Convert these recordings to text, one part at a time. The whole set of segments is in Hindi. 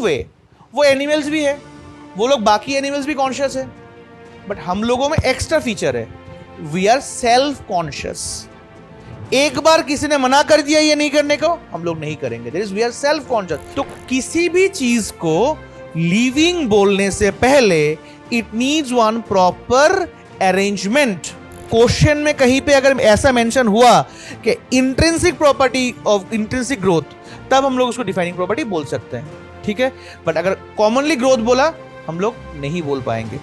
वे वो एनिमल्स भी है, वो लोग बाकी एनिमल्स भी कॉन्शियस है, बट हम लोगों में एक्स्ट्रा फीचर है, वी आर सेल्फ कॉन्शियस। एक बार किसी ने मना कर दिया ये नहीं करने को, हम लोग नहीं करेंगे, that is we are self conscious. तो किसी भी चीज को लिविंग बोलने से पहले it needs one proper arrangement. Question में कहीं पे अगर ऐसा मेंशन हुआ कि intrinsic property of intrinsic growth, तब हम लोग उसको डिफाइनिंग प्रॉपर्टी बोल सकते हैं, ठीक है। बट अगर कॉमनली ग्रोथ बोला हम लोग नहीं बोल पाएंगे।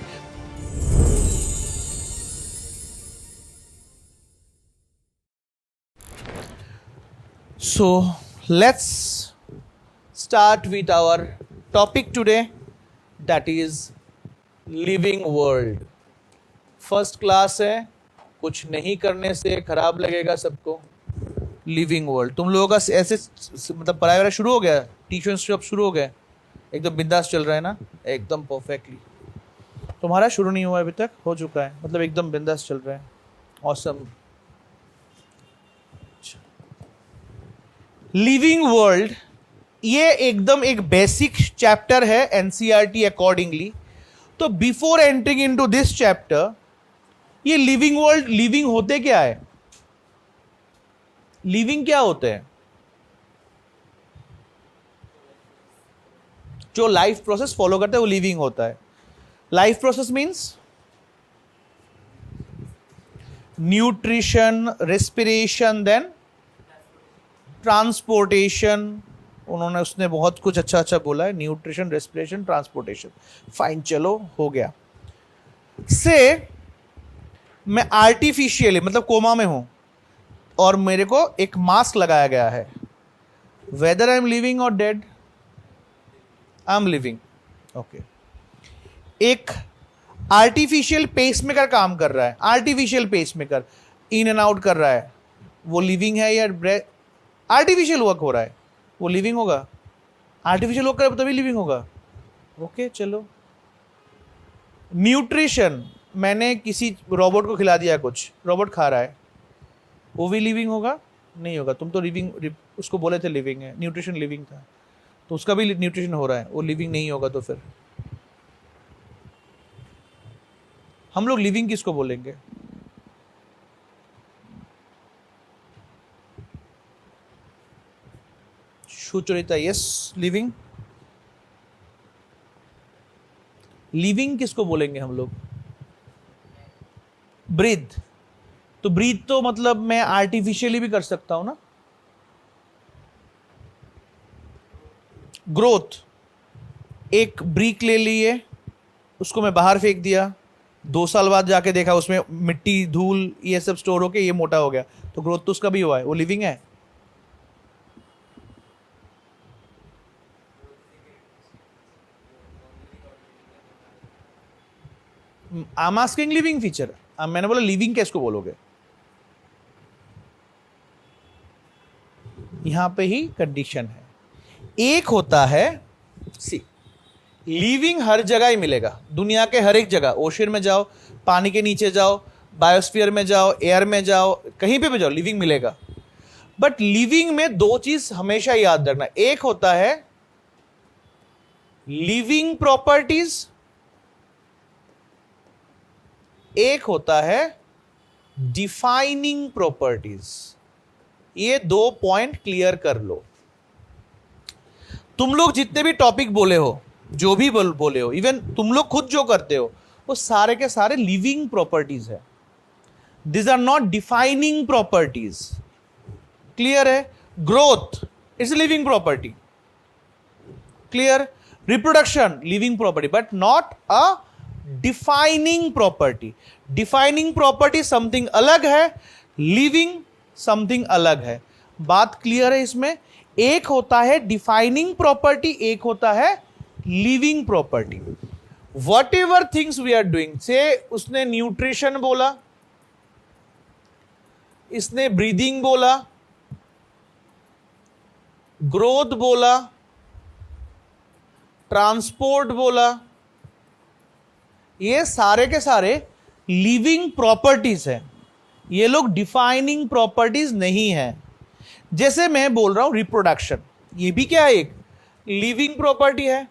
So let's start with our topic today, that is living world. First class है, कुछ नहीं करने से खराब लगेगा सबको। लिविंग वर्ल्ड तुम लोगों का ऐसे मतलब पढ़ाई वगैरह शुरू हो गया, ट्यूशन सब शुरू हो गया, एकदम बिंदास चल रहा है ना, एकदम परफेक्टली। तुम्हारा शुरू नहीं हुआ अभी तक, हो चुका है, मतलब एकदम बिंदास चल रहा है। ऑसम। लिविंग वर्ल्ड ये एकदम एक बेसिक चैप्टर है एनसीईआरटी अकॉर्डिंगली। तो before entering into this chapter, ये लिविंग वर्ल्ड, लिविंग होते क्या है, लिविंग क्या होते हैं? जो लाइफ प्रोसेस फॉलो करता है वो लिविंग होता है। Life process means nutrition, respiration, then transportation. उन्होंने उसने बहुत कुछ अच्छा अच्छा बोला है, न्यूट्रिशन, रेस्पिरेशन, ट्रांसपोर्टेशन। फाइन, चलो हो गया। से मैं आर्टिफिशियली मतलब कोमा में हूं और मेरे को एक मास्क लगाया गया है, वेदर आई एम लिविंग और dead, I am living, okay. एक आर्टिफिशियल पेसमेकर काम कर रहा है, artificial pacemaker in and out कर रहा है, वो लिविंग है या आर्टिफिशियल वर्क हो रहा है, वो लिविंग होगा? आर्टिफिशियल वर्क करे तभी लिविंग होगा, ओके चलो। न्यूट्रिशन, मैंने किसी रोबोट को खिला दिया, कुछ रोबोट खा रहा है, वो भी लिविंग होगा? नहीं होगा। तुम तो लिविंग उसको बोले थे लिविंग है, न्यूट्रिशन लिविंग था, तो उसका भी न्यूट्रिशन हो रहा है, वो लिविंग नहीं होगा। तो फिर हम लोग लिविंग किसको बोलेंगे? Sucharita, yes, living. लिविंग किसको बोलेंगे हम लोग? ब्रीथ। तो ब्रीथ तो मतलब मैं आर्टिफिशियली भी कर सकता हूं ना। ग्रोथ, एक ब्रीक ले लिए, उसको मैं बाहर फेंक दिया, 2 साल बाद जाके देखा उसमें मिट्टी, धूल, ये सब स्टोर होके ये मोटा हो गया, तो ग्रोथ तो उसका भी हुआ है, वो लिविंग है। I am asking living feature. मैंने बोला लिविंग किसको बोलोगे? यहां पे ही कंडीशन है। एक होता है सी, लिविंग हर जगह ही मिलेगा, दुनिया के हर एक जगह, ओशन में जाओ, पानी के नीचे जाओ, बायोस्फीयर में जाओ, एयर में जाओ, कहीं पे भी जाओ लिविंग मिलेगा। बट लिविंग में 2 चीज हमेशा याद रखना, एक होता है लिविंग प्रॉपर्टीज, एक होता है डिफाइनिंग प्रॉपर्टीज। ये 2 पॉइंट क्लियर कर लो। तुम लोग जितने भी टॉपिक बोले हो, जो भी बोले हो, इवन तुम लोग खुद जो करते हो, वो सारे के सारे लिविंग प्रॉपर्टीज है। This are not defining properties. Clear है? Growth it's living property, clear? Reproduction living property, but not a defining property. Defining property something अलग है, लिविंग समथिंग अलग है। बात क्लियर है इसमें? एक होता है डिफाइनिंग प्रॉपर्टी, एक होता है living property. Whatever things we are doing, से उसने न्यूट्रिशन बोला, इसने ब्रीदिंग बोला, ग्रोथ बोला, ट्रांसपोर्ट बोला, ये सारे के सारे लिविंग प्रॉपर्टीज हैं। ये लोग डिफाइनिंग प्रॉपर्टीज नहीं है। जैसे मैं बोल रहा हूं रिप्रोडक्शन, ये भी क्या है? एक लिविंग प्रॉपर्टी है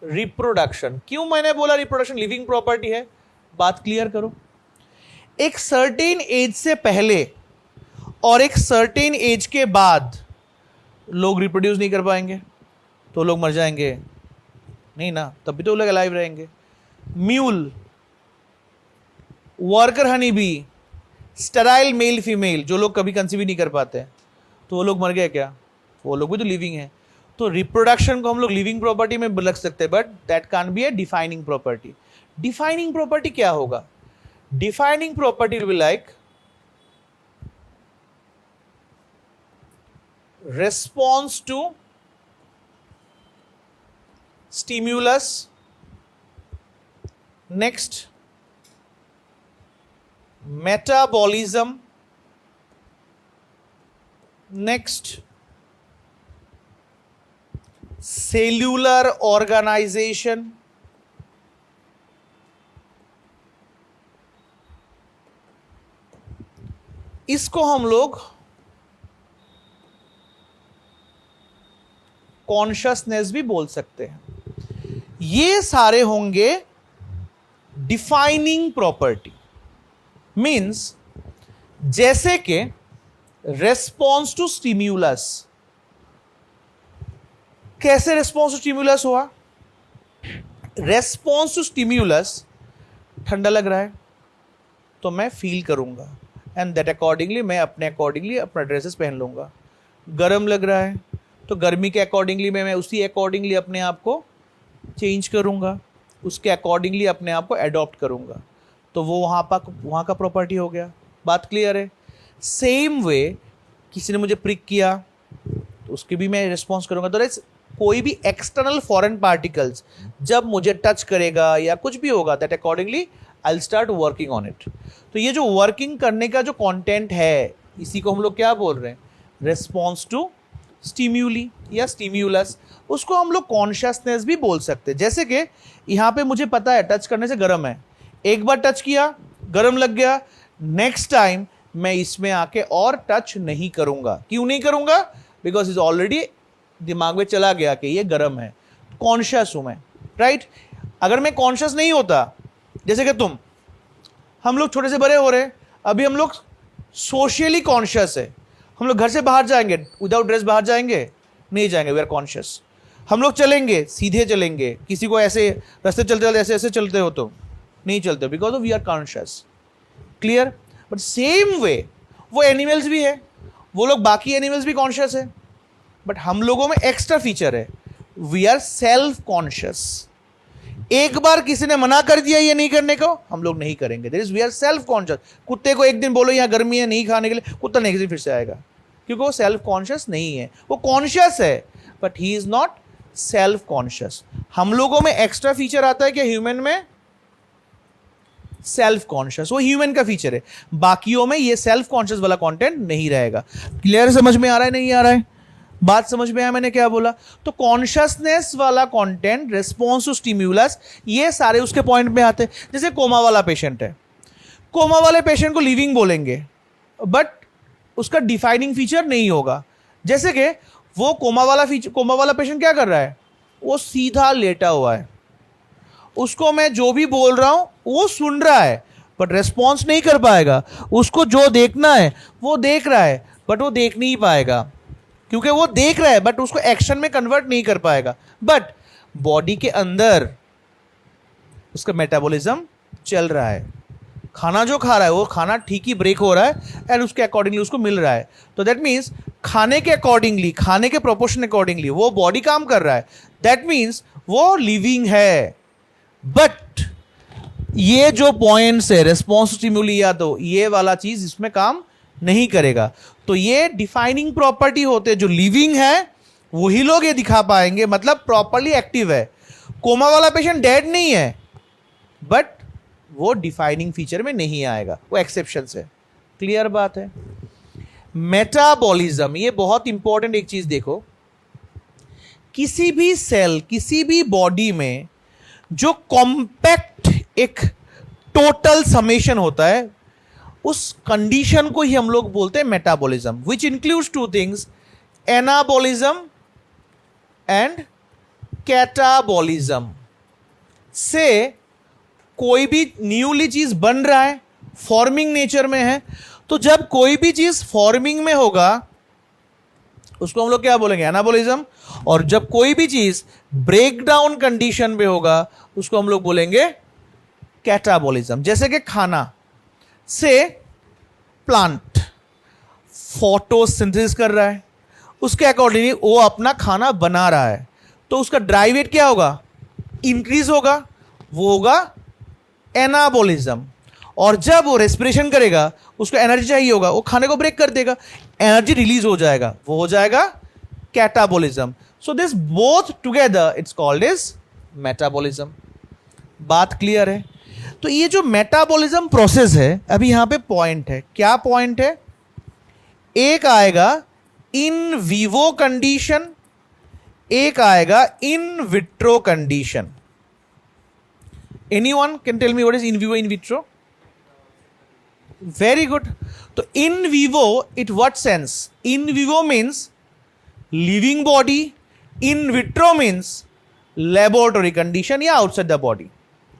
रिप्रोडक्शन। क्यों मैंने बोला रिप्रोडक्शन लिविंग प्रॉपर्टी है? बात क्लियर करो। एक सर्टेन एज से पहले और एक सर्टेन एज के बाद लोग रिप्रोड्यूस नहीं कर पाएंगे तो लोग मर जाएंगे नहीं ना, तब भी तो लोग अलाइव रहेंगे। Mule, worker honey bee, sterile male female, जो लोग कभी कंसीव नहीं कर पाते तो वो लोग मर गए क्या? वो लोग भी तो लिविंग है। तो रिप्रोडक्शन को हम लोग लिविंग प्रॉपर्टी में रख सकते हैं, but that can be A defining property. Defining property क्या होगा? Defining property will be like response to stimulus, next metabolism, next cellular organization, इसको हम लोग कॉन्शियसनेस भी बोल सकते हैं। ये सारे होंगे डिफाइनिंग प्रॉपर्टी। मींस जैसे कि रेस्पॉन्स टू स्टिम्यूलस, कैसे रेस्पॉन्स टू स्टिम्यूलस हुआ? रेस्पॉन्स टू स्टिम्यूलस, ठंडा लग रहा है तो मैं फील करूंगा एंड दैट अकॉर्डिंगली मैं अपने अकॉर्डिंगली अपना ड्रेसेस पहन लूंगा। गर्म लग रहा है तो गर्मी के अकॉर्डिंगली मैं उसी अकॉर्डिंगली अपने आप को चेंज करूंगा, उसके अकॉर्डिंगली अपने आप को अडॉप्ट करूंगा। तो वो वहाँ का प्रॉपर्टी हो गया। बात क्लियर है? सेम वे किसी ने मुझे प्रिक किया तो उसके भी मैं रिस्पॉन्स करूंगा। तो कोई भी एक्सटर्नल फॉरेन पार्टिकल्स जब मुझे टच करेगा या कुछ भी होगा, that accordingly I will start working on it. तो ये जो वर्किंग करने का जो कंटेंट है, इसी को हम लोग क्या बोल रहे हैं? रिस्पॉन्स टू स्टिम्यूली या स्टिम्यूलस। उसको हम लोग कॉन्शियसनेस भी बोल सकते हैं। जैसे कि यहाँ पे मुझे पता है टच करने से गर्म है, एक बार टच किया गर्म लग गया, नेक्स्ट टाइम मैं इसमें आके और टच नहीं करूंगा। क्यों नहीं करूंगा? बिकॉज इज ऑलरेडी दिमाग में चला गया कि ये गर्म है, कॉन्शियस हूं मैं, राइट? अगर मैं कॉन्शियस नहीं होता, जैसे कि हम लोग छोटे से बड़े हो रहे, अभी हम लोग सोशली कॉन्शियस है। हम लोग घर से बाहर जाएंगे विदाउट ड्रेस बाहर जाएंगे? नहीं जाएंगे, वी आर कॉन्शियस। हम लोग चलेंगे सीधे चलेंगे, किसी को ऐसे रास्ते चलते चलते ऐसे ऐसे चलते हो तो नहीं चलते, because of we are conscious. Clear? But same way वो एनिमल्स भी है, वो लोग बाकी एनिमल्स भी कॉन्शियस है, बट हम लोगों में एक्स्ट्रा फीचर है, वी आर सेल्फ कॉन्शियस। एक बार किसी ने मना कर दिया ये नहीं करने को, हम लोग नहीं करेंगे। That is we are self conscious. कुत्ते को एक दिन बोलो यहाँ गर्मी है नहीं खाने के लिए, कुत्ता नेक्स्ट दिन फिर से आएगा, क्योंकि वो सेल्फ कॉन्शियस नहीं है। वो कॉन्शियस है but he is not self conscious. हम लोगों में एक्स्ट्रा फीचर आता है कि ह्यूमन में सेल्फ कॉन्शियस, वो ह्यूमन का फीचर है। बाकियों में ये सेल्फ कॉन्शियस वाला कंटेंट नहीं रहेगा। क्लियर? समझ में आ रहा है नहीं आ रहा है? बात समझ में आया मैंने क्या बोला? तो कॉन्शियसनेस वाला कंटेंट, रिस्पॉन्स टू स्टिम्यूलस, ये सारे उसके पॉइंट में आते हैं। जैसे कोमा वाला पेशेंट है, कोमा वाले पेशेंट को लिविंग बोलेंगे बट उसका डिफाइनिंग फीचर नहीं होगा। जैसे कि वो कोमा वाला पेशेंट क्या कर रहा है? वो सीधा लेटा हुआ है, उसको मैं जो भी बोल रहा हूं वो सुन रहा है बट रेस्पॉन्स नहीं कर पाएगा। उसको जो देखना है वो देख रहा है बट वो देख नहीं पाएगा, क्योंकि वो देख रहा है बट उसको एक्शन में कन्वर्ट नहीं कर पाएगा। बट बॉडी के अंदर उसका मेटाबॉलिज्म चल रहा है, खाना जो खा रहा है वो खाना ठीक ही ब्रेक हो रहा है एंड उसके अकॉर्डिंगली उसको मिल रहा है। तो दैट मीन्स खाने के अकॉर्डिंगली, खाने के प्रोपोर्शन अकॉर्डिंगली वो बॉडी काम कर रहा है। दैट मीन्स वो लिविंग है। बट ये जो पॉइंट्स है रिस्पॉन्स स्टिम्युली या तो ये वाला चीज इसमें काम नहीं करेगा। तो ये डिफाइनिंग प्रॉपर्टी होते हैं। जो लिविंग है वही लोग ये दिखा पाएंगे, मतलब प्रॉपरली एक्टिव है। कोमा वाला पेशेंट डेड नहीं है बट वो डिफाइनिंग फीचर में नहीं आएगा, वो एक्सेप्शन है। क्लियर बात है? मेटाबॉलिज्म, ये बहुत इंपॉर्टेंट एक चीज देखो, किसी भी सेल, किसी भी बॉडी में जो कॉम्पैक्ट एक टोटल समेशन होता है, उस कंडीशन को ही हम लोग बोलते हैं metabolism, which includes two things, anabolism and catabolism. से कोई भी न्यूली चीज बन रहा है, फॉर्मिंग नेचर में है, तो जब कोई भी चीज फॉर्मिंग में होगा उसको हम लोग क्या बोलेंगे? एनाबॉलिज्म। और जब कोई भी चीज ब्रेकडाउन कंडीशन में होगा उसको हम लोग बोलेंगे कैटाबॉलिज्म। जैसे कि खाना से प्लांट फोटोसिंथेसिस कर रहा है, उसके अकॉर्डिंगली वो अपना खाना बना रहा है, तो उसका ड्राई वेट क्या होगा? इंक्रीज होगा, वो होगा एनाबॉलिज्म। और जब वो रेस्पिरेशन करेगा उसको एनर्जी चाहिए होगा, वो खाने को ब्रेक कर देगा, एनर्जी रिलीज हो जाएगा, वो हो जाएगा catabolism. So this both together it's called is metabolism. बात क्लियर है? तो ये जो मेटाबॉलिज्म प्रोसेस है, अभी यहां पे पॉइंट है। क्या पॉइंट है? एक आएगा इन विवो कंडीशन, एक आएगा in vitro condition. Anyone can tell me what is in vivo, in vitro? Very good. तो in vivo it what sense? In vivo means living body, in vitro means laboratory condition या outside the body.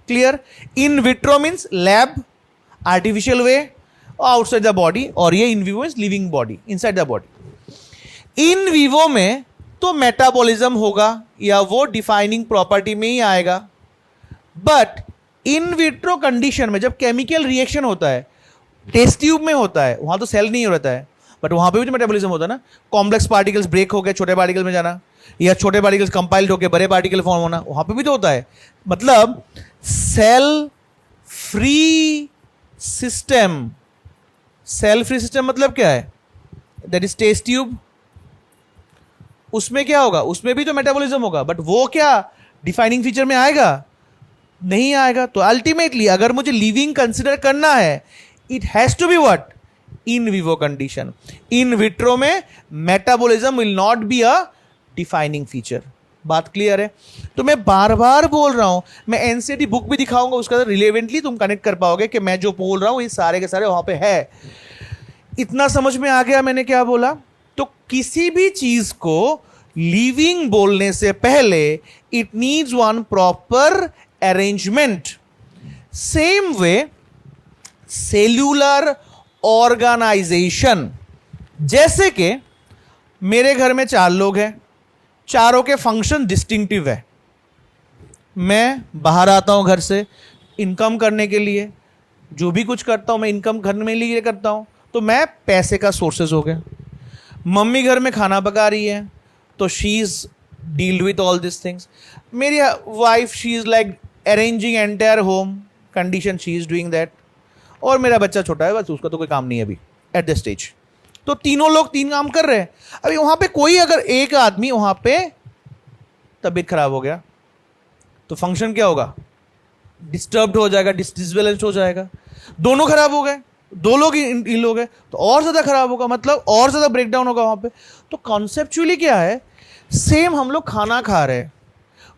Clear? In vitro means lab, artificial way, outside the body, और ये in vivo is living body, inside the body. In vivo में तो मेटाबॉलिज्म होगा या वो डिफाइनिंग प्रॉपर्टी में ही आएगा। बट इन विट्रो कंडीशन में जब केमिकल रिएक्शन होता है, टेस्ट ट्यूब में होता है, वहां तो सेल नहीं रहता है, बट वहां पे भी तो मेटाबॉलिज्म होता है ना। कॉम्प्लेक्स पार्टिकल्स ब्रेक हो गए, छोटे पार्टिकल में जाना, या छोटे पार्टिकल्स कंपाइल्ड होकर बड़े पार्टिकल फॉर्म होना, वहां पे भी तो होता है। मतलब cell free system, cell free system मतलब क्या है? That is test tube. उसमें क्या होगा? उसमें भी तो मेटाबॉलिज्म होगा, बट वो क्या डिफाइनिंग फीचर में आएगा? नहीं आएगा। तो अल्टीमेटली अगर मुझे लिविंग कंसिडर करना है, it has to be what? In vivo condition. In vitro में metabolism will not be a defining feature. बात क्लियर है? तो मैं बार बार बोल रहा हूं, मैं एनसीईआरटी बुक भी दिखाऊंगा, उसका रिलेवेंटली तुम कनेक्ट कर पाओगे कि मैं जो बोल रहा हूं ये सारे के सारे वहां पे है। इतना समझ में आ गया मैंने क्या बोला? तो किसी भी चीज को लिविंग बोलने से पहले it needs one proper arrangement. Same way cellular organization. जैसे कि मेरे घर में 4 लोग हैं, चारों के फंक्शन डिस्टिंक्टिव है। मैं बाहर आता हूं घर से इनकम करने के लिए, जो भी कुछ करता हूं मैं इनकम घर में लिए करता हूं, तो मैं पैसे का सोर्सेज हो गया। मम्मी घर में खाना पका रही है, तो she is deal with all this things. मेरी wife she is like arranging entire home condition, she is doing that. और मेरा बच्चा छोटा है, बस उसका तो कोई काम नहीं है अभी एट दिस स्टेज। तो तीनों लोग 3 काम कर रहे हैं। अभी वहां पे कोई अगर एक आदमी वहां पे तबीयत खराब हो गया तो फंक्शन क्या होगा? डिस्टर्ब्ड हो जाएगा, डिसबैलेंस्ड हो जाएगा। दोनों खराब हो गए, 2 लोग इल हो गए, तो और ज्यादा खराब होगा, मतलब और ज्यादा ब्रेकडाउन होगा वहां पे। तो कॉन्सेप्चुअली क्या है? सेम हम लोग खाना खा रहे हैं,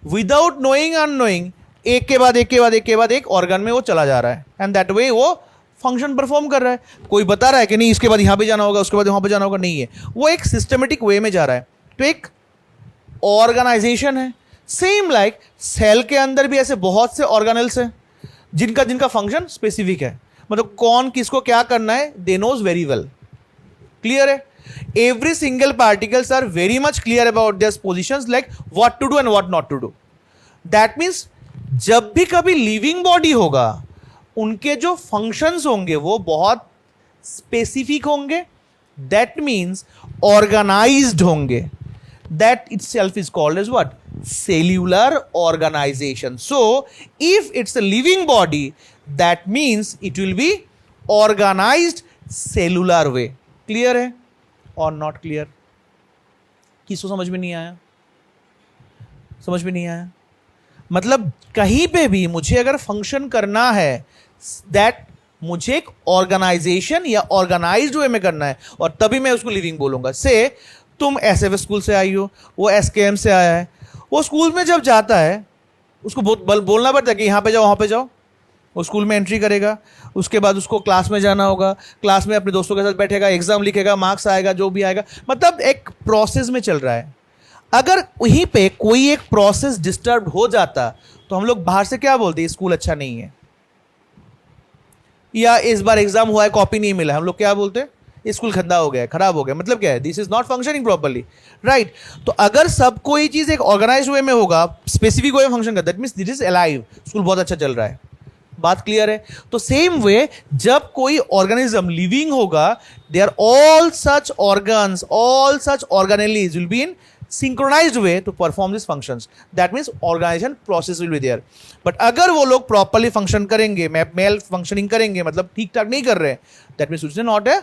विदाउट नोइंग अननोइंग एक के बाद एक के बाद एक के बाद एक ऑर्गन में वो चला जा रहा है, एंड दैट वे वो फंक्शन परफॉर्म कर रहा है। कोई बता रहा है कि नहीं इसके बाद यहां पे जाना होगा, उसके बाद वहां पे जाना होगा, नहीं है, वो एक सिस्टमेटिक वे में जा रहा है। तो एक ऑर्गेनाइजेशन है। सेम लाइक सेल के अंदर भी ऐसे बहुत से ऑर्गेनल्स हैं जिनका जिनका फंक्शन स्पेसिफिक है, मतलब कौन किसको क्या करना है they knows very well. Clear है? Every single particles are very much clear about their positions, like what to do and what not to do. That means जब भी कभी लिविंग बॉडी होगा उनके जो फंक्शंस होंगे वो बहुत स्पेसिफिक होंगे, दैट मीन्स ऑर्गेनाइज्ड होंगे। That itself is called as what? Cellular organization. So if it's a living body, that means it will be organized cellular way. Clear है और not clear? किसको समझ में नहीं आया? समझ में नहीं आया? मतलब कहीं पे भी मुझे अगर फंक्शन करना है, दैट मुझे एक ऑर्गेनाइजेशन या ऑर्गेनाइज्ड वे में करना है, और तभी मैं उसको लिविंग बोलूंगा। से तुम एसएफ स्कूल से आई हो, वो एसकेएम से आया है, वो स्कूल में जब जाता है उसको बोलना पड़ता है कि यहाँ पे जाओ वहाँ पे जाओ, वो स्कूल में एंट्री करेगा, उसके बाद उसको क्लास में जाना होगा, क्लास में अपने दोस्तों के साथ बैठेगा, एग्जाम लिखेगा, मार्क्स आएगा, जो भी आएगा, मतलब एक प्रोसेस में चल रहा है। अगर वहीं पे कोई एक प्रोसेस डिस्टर्ब हो जाता तो हम लोग बाहर से क्या बोलते, स्कूल अच्छा नहीं है, या इस बार एग्जाम हुआ है कॉपी नहीं मिला, हम लोग क्या बोलते, स्कूल खंदा हो गया, खराब हो गया, मतलब क्या है, this is not functioning properly, right. तो अगर सब कोई चीज एक ऑर्गेनाइज वे में होगा, स्पेसिफिक वे में फंक्शन करता है, that means this is alive, school बहुत अच्छा चल रहा है। बात क्लियर है। तो सेम वे जब कोई ऑर्गेनिज्म लिविंग होगा, they are all such organs, all such organelles will be in synchronized way to perform these functions. That means organization process will be there. But अगर वो लोग properly function करेंगे, मेल फंक्शनिंग करेंगे, मतलब ठीक ठाक नहीं कर रहे, that means it's not a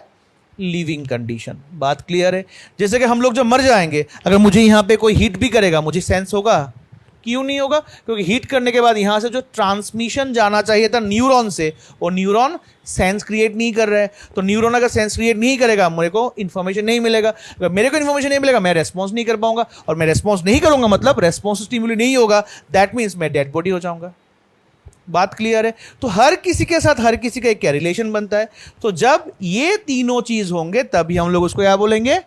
living condition. बात क्लियर है। जैसे कि हम लोग जब मर जाएंगे, अगर मुझे यहाँ पे कोई हीट भी करेगा, मुझे सेंस होगा? क्यों नहीं होगा? क्योंकि हीट करने के बाद यहाँ से जो ट्रांसमिशन जाना चाहिए था न्यूरॉन से, वो न्यूरॉन सेंस क्रिएट नहीं कर रहा है। तो न्यूरॉन अगर सेंस क्रिएट नहीं करेगा, मेरे को इन्फॉर्मेशन नहीं मिलेगा। अगर मेरे को इन्फॉर्मेशन नहीं मिलेगा, मैं रेस्पॉन्स नहीं कर पाऊंगा, और मैं रेस्पॉन्स नहीं करूंगा मतलब रेस्पॉन्स स्टिमुली नहीं होगा, दैट मीन्स मैं डेड बॉडी हो जाऊंगा। बात क्लियर है। तो हर किसी के साथ हर किसी का एक क्या रिलेशन बनता है। तो जब ये तीनों चीज होंगे तभी हम लोग उसको क्या बोलेंगे,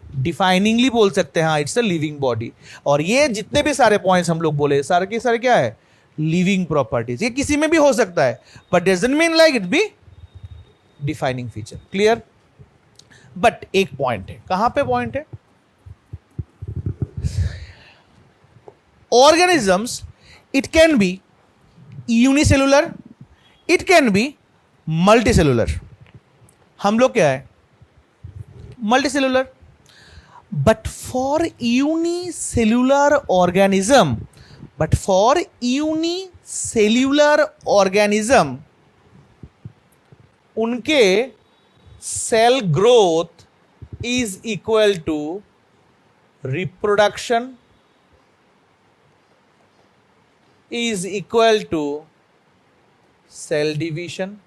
डिफाइनिंगली बोल सकते हैं, हाँ इट्स अ लिविंग बॉडी। और ये जितने भी सारे पॉइंट्स हम लोग बोले, सारे के सारे क्या है, लिविंग प्रॉपर्टीज। ये किसी में भी हो सकता है, but doesn't mean like it be defining feature. Clear. But एक पॉइंट है, कहां पे पॉइंट है, organisms it can be unicellular, it can be multicellular. हम लोग क्या है, multicellular. But for unicellular organism, उनके cell growth is equal to reproduction is equal to cell division.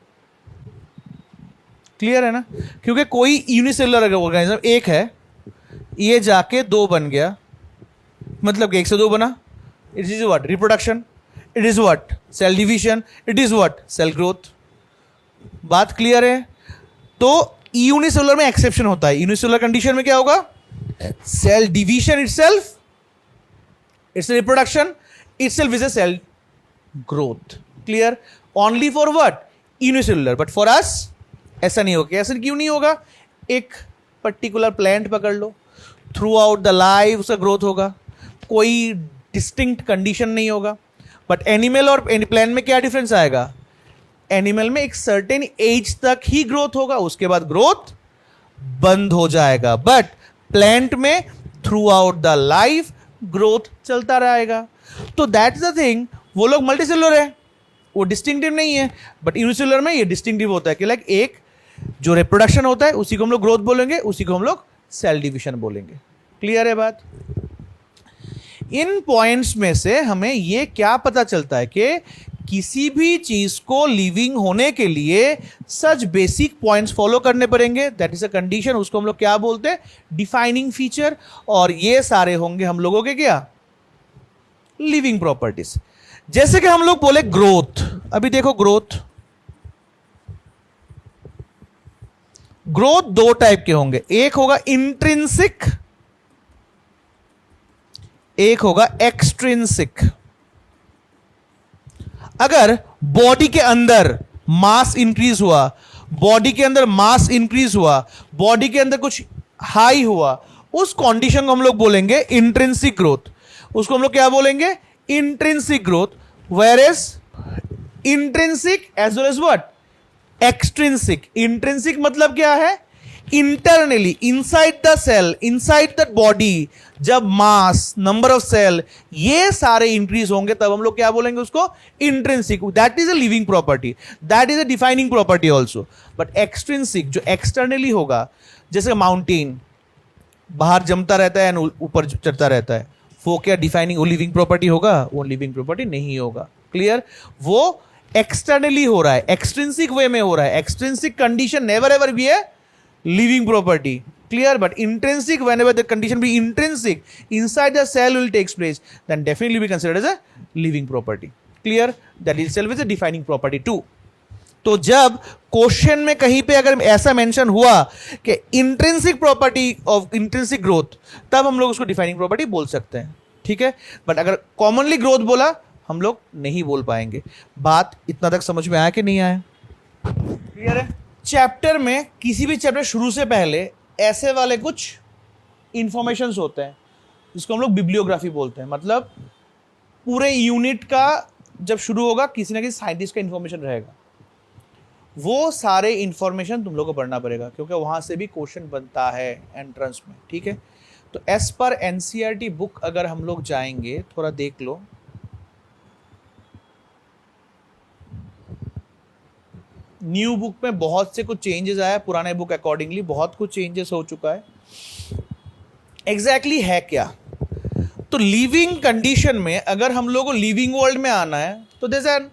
Clear है ना। क्योंकि कोई यूनिसेलुलर ऑर्गेनिज्म एक है, ये जाके दो बन गया, मतलब कि एक से दो बना, it is what, reproduction, it is what, cell division, it is what, cell growth. बात क्लियर है। तो यूनिसेलुलर में एक्सेप्शन होता है। यूनिसेलुलर कंडीशन में क्या होगा, cell division itself, it's reproduction itself is a cell growth. Clear. Only for what, unicellular. But for us ऐसा नहीं होगा। ऐसा क्यों नहीं होगा, एक पर्टिकुलर प्लांट पकड़ लो, थ्रू आउट द लाइफ उसका ग्रोथ होगा, कोई डिस्टिंक्ट कंडीशन नहीं होगा। बट एनिमल और प्लांट में क्या डिफरेंस आएगा, एनिमल में एक सर्टेन एज तक ही ग्रोथ होगा, उसके बाद ग्रोथ बंद हो जाएगा। बट प्लांट में through out the life growth चलता रहेगा। तो दैट इज द थिंग, वो लोग मल्टीसेलुलर है, वो डिस्टिंक्टिव नहीं है। बट यूनिसेलुलर में ये डिस्टिंक्टिव होता है कि लाइक एक जो रिप्रोडक्शन होता है उसी को हम लोग ग्रोथ बोलेंगे, उसी को हम लोग सेल डिवीजन बोलेंगे। क्लियर है बात। इन पॉइंट्स में से हमें यह क्या पता चलता है कि किसी भी चीज को लिविंग होने के लिए सच बेसिक पॉइंट्स फॉलो करने पड़ेंगे, दैट इज अ कंडीशन। उसको हम लोग क्या बोलते हैं, डिफाइनिंग फीचर। और ये सारे होंगे हम लोगों के क्या, लिविंग प्रॉपर्टीज। जैसे कि हम लोग बोले ग्रोथ, अभी देखो ग्रोथ दो टाइप के होंगे, एक होगा इंट्रिंसिक, एक होगा एक्सट्रिंसिक। अगर बॉडी के अंदर मास इंक्रीज हुआ, बॉडी के अंदर मास इंक्रीज हुआ, बॉडी के अंदर कुछ हाई हुआ, उस कंडीशन को हम लोग बोलेंगे इंट्रिंसिक ग्रोथ। उसको हम लोग क्या बोलेंगे, intrinsic growth. Whereas intrinsic as well as what, extrinsic. Intrinsic मतलब क्या है, internally inside the cell, inside the body, जब मास, नंबर ऑफ सेल, ये सारे इंक्रीज होंगे तब हम लोग क्या बोलेंगे उसको, intrinsic. That is a living property, that is a defining property also. But extrinsic जो एक्सटर्नली होगा, जैसे माउंटेन बाहर जमता रहता है, ऊपर चढ़ता रहता है, वो क्या डिफाइनिंग, वो लिविंग प्रॉपर्टी होगा, वो लिविंग प्रॉपर्टी नहीं होगा। क्लियर। वो एक्सटर्नली हो रहा है, एक्सट्रिंसिक वे में हो रहा है। Extrinsic condition never ever be A living property. Clear. But intrinsic, whenever the condition be intrinsic inside the cell will takes place, then definitely be considered as a living property. Clear. That itself is a defining property too. तो जब क्वेश्चन में कहीं पे अगर ऐसा मेंशन हुआ कि intrinsic property of intrinsic growth, तब हम लोग उसको डिफाइनिंग प्रॉपर्टी बोल सकते हैं, ठीक है। बट अगर कॉमनली ग्रोथ बोला हम लोग नहीं बोल पाएंगे। बात इतना तक समझ में आया कि नहीं आया? क्लियर है? चैप्टर में, किसी भी चैप्टर शुरू से पहले ऐसे वाले कुछ इंफॉर्मेशंस होते हैं जिसको हम लोग बिब्लियोग्राफी बोलते हैं। मतलब पूरे यूनिट का जब शुरू होगा किसी ना किसी साइंटिस्ट का इंफॉर्मेशन रहेगा, वो सारे इंफॉर्मेशन तुम लोग को पढ़ना पड़ेगा क्योंकि वहां से भी क्वेश्चन बनता है एंट्रेंस में, ठीक है। तो एज पर एनसीईआरटी बुक अगर हम लोग जाएंगे, थोड़ा देख लो, न्यू बुक में बहुत से कुछ चेंजेस आया, पुराने बुक अकॉर्डिंगली बहुत कुछ चेंजेस हो चुका है। एग्जैक्टली है क्या? तो लिविंग कंडीशन में अगर हम लोग को लिविंग वर्ल्ड में आना है तो there is an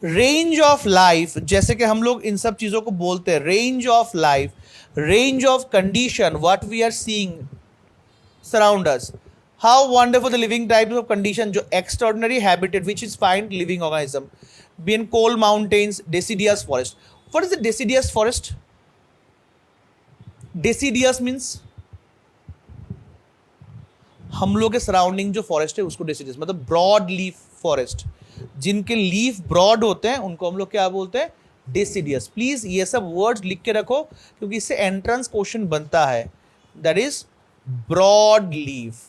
range of life, जैसे कि हम लोग इन सब चीजों को बोलते हैं, range of life, range of condition, what we are seeing surround us, how wonderful the living types of condition, जो extraordinary habitat which is find living organism, be in coal mountains, deciduous forest. What is the deciduous forest? Deciduous means हम लोग के सराउंडिंग जो फॉरेस्ट है उसको डेसिडियस, मतलब ब्रॉड लीफ फॉरेस्ट, जिनके लीफ ब्रॉड होते हैं उनको हम लोग क्या बोलते हैं? डेसिडियस। प्लीज ये सब वर्ड्स लिख के रखो क्योंकि इससे एंट्रेंस क्वेश्चन बनता है। दैट इज ब्रॉड लीफ,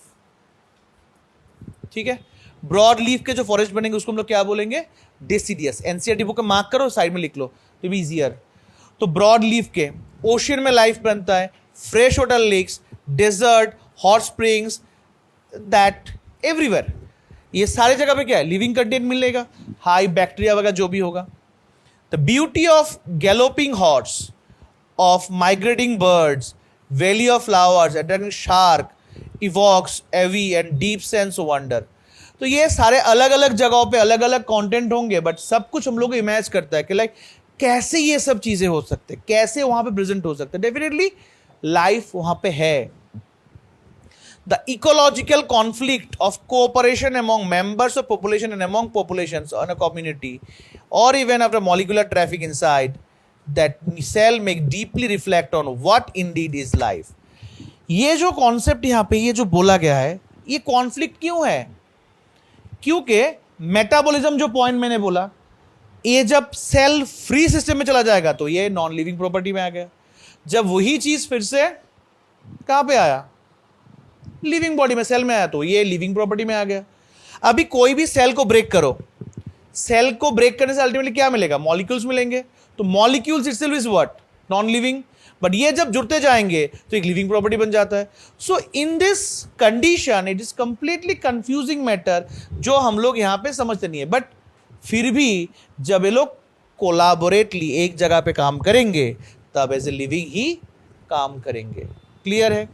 ठीक है। ब्रॉड लीफ के जो फॉरेस्ट बनेंगे उसको हम लोग क्या बोलेंगे? डेसिडियस। एनसीईआरटी बुक में मार्क करो, साइड में लिख लो तो भी इजियर। तो ब्रॉड लीफ के ओशियन में लाइफ बनता है, fresh water lakes, desert, hot springs, that everywhere, ये सारे जगह पे क्या है? लिविंग कंटेंट मिलेगा, हाई बैक्टीरिया वगैरह जो भी होगा। The beauty of galloping horse, of migrating birds, valley of flowers, attracting shark, evokes awe and deep sense of wonder. तो ये सारे अलग अलग जगहों पे अलग अलग कंटेंट होंगे, बट सब कुछ हम लोग को इमेज करता है कि लाइक कैसे ये सब चीजें हो सकते हैं, कैसे वहां पे प्रेजेंट हो सकते हैं। डेफिनेटली लाइफ वहां पे है। The ecological conflict of cooperation among members of population and among populations on a community और even after molecular traffic inside that cell make deeply reflect on what indeed is life. ये जो कॉन्सेप्ट यहां पे ये जो बोला गया है, ये कॉन्फ्लिक्ट क्यों है? क्योंकि मेटाबॉलिज्म जो पॉइंट मैंने बोला, ये जब सेल फ्री सिस्टम में चला जाएगा तो ये नॉन लिविंग प्रॉपर्टी में आ गया। जब वही चीज फिर से कहां पे आया? लिविंग बॉडी में, सेल में आया तो ये लिविंग प्रॉपर्टी में आ गया। अभी कोई भी सेल को ब्रेक करो, सेल को ब्रेक करने से अल्टीमेटली क्या मिलेगा? मॉलिक्यूल्स मिलेंगे। तो molecules itself is what? Non living. But ये जब जुड़ते जाएंगे तो एक लिविंग प्रॉपर्टी बन जाता है। So in this condition it is completely confusing matter जो हम लोग यहां पे समझते नहीं है। बट फिर भी जब ये लोग कोलाबोरेटली एक जगह पे काम करेंगे तब एज ए लिविंग ही काम करेंगे। क्लियर है?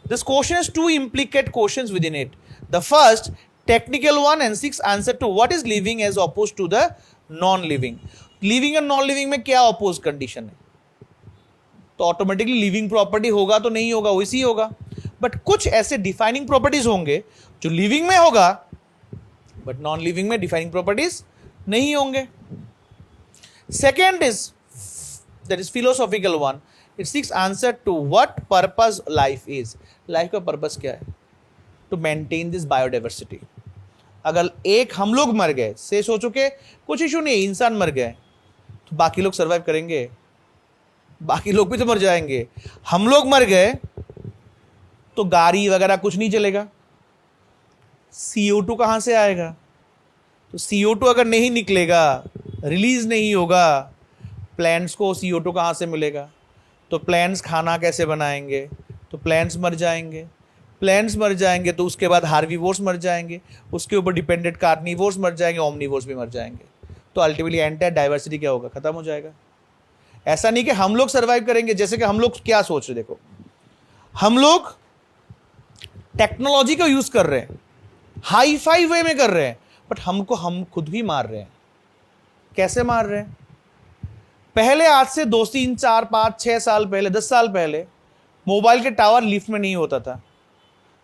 This question has two implicate questions within it. The first technical one and 6 answer to what is living as opposed to the non-living. Living और नॉन लिविंग में क्या अपोज कंडीशन है? तो ऑटोमेटिकली लिविंग प्रॉपर्टी होगा तो नहीं होगा, वैसी होगा। बट कुछ ऐसे डिफाइनिंग प्रॉपर्टीज होंगे जो लिविंग में होगा बट नॉन लिविंग में डिफाइनिंग प्रॉपर्टीज नहीं होंगे। Second is that is philosophical one, it seeks answer to what purpose life is. Life का पर्पस क्या है? To maintain this biodiversity. अगर एक हम लोग मर गए, से सोचो के कुछ इशू नहीं, इंसान मर गए तो बाकी लोग सर्वाइव करेंगे? बाकी लोग भी तो मर जाएंगे। हम लोग मर गए तो गाड़ी वगैरह कुछ नहीं चलेगा। CO2 कहां से आएगा? तो CO2 अगर नहीं निकलेगा, रिलीज नहीं होगा, प्लांट्स को CO2 कहां से मिलेगा? तो प्लांट्स खाना कैसे बनाएंगे? तो प्लांट्स मर जाएंगे। प्लांट्स मर जाएंगे तो उसके बाद हार्बीवोर्स मर जाएंगे, उसके ऊपर डिपेंडेंट कार्निवोर्स मर जाएंगे, ओमनिवोर्स भी मर जाएंगे। तो अल्टीमेटली एंटायर डाइवर्सिटी क्या होगा? खत्म हो जाएगा। ऐसा नहीं कि हम लोग सर्वाइव करेंगे। जैसे कि हम लोग क्या सोच रहे, देखो हम लोग टेक्नोलॉजी का यूज कर रहे हैं, हाई फाई वे में कर रहे हैं, बट हमको हम खुद भी मार रहे हैं। कैसे मार रहे हैं? पहले आज से 2 3 4 5 6 साल पहले, 10 साल पहले मोबाइल के टावर लिफ्ट में नहीं होता था।